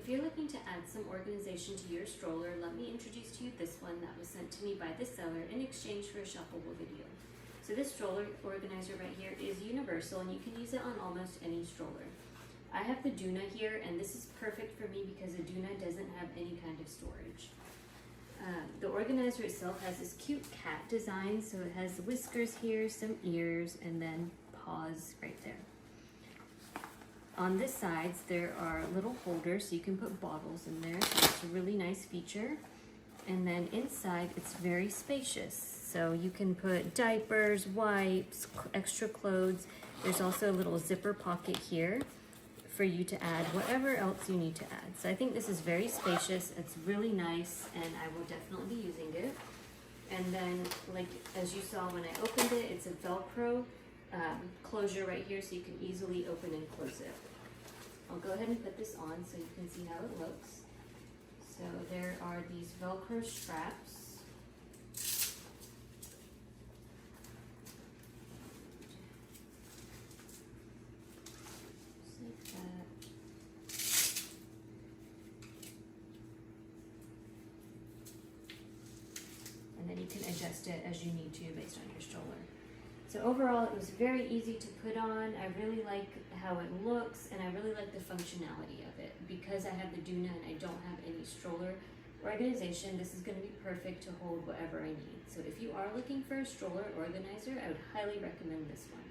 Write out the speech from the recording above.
if you're looking to add some organization to your stroller, let me introduce to you this one that was sent to me by the seller in exchange for a shoppable video. So this stroller organizer right here is universal and you can use it on almost any stroller. I have the Duna here, and this is perfect for me because the Duna doesn't have any kind of storage. The organizer itself has this cute cat design, so it has whiskers here, some ears, and then paws right there. On the sides, there are little holders, so you can put bottles in there. So it's a really nice feature. And then inside, it's very spacious. So you can put diapers, wipes, extra clothes. There's also a little zipper pocket here for you to add whatever else you need to add. So I think this is very spacious. It's really nice, and I will definitely be using it. And then, like as you saw when I opened it, it's a Velcro closure right here, so you can easily open and close it. I'll go ahead and put this on so you can see how it looks. So there are these Velcro straps. Just like that. And then you can adjust it as you need to based on your stroller. So overall, it was very easy to put on. I really like how it looks, and I really like the functionality of it. Because I have the Duna and I don't have any stroller organization, this is going to be perfect to hold whatever I need. So if you are looking for a stroller organizer, I would highly recommend this one.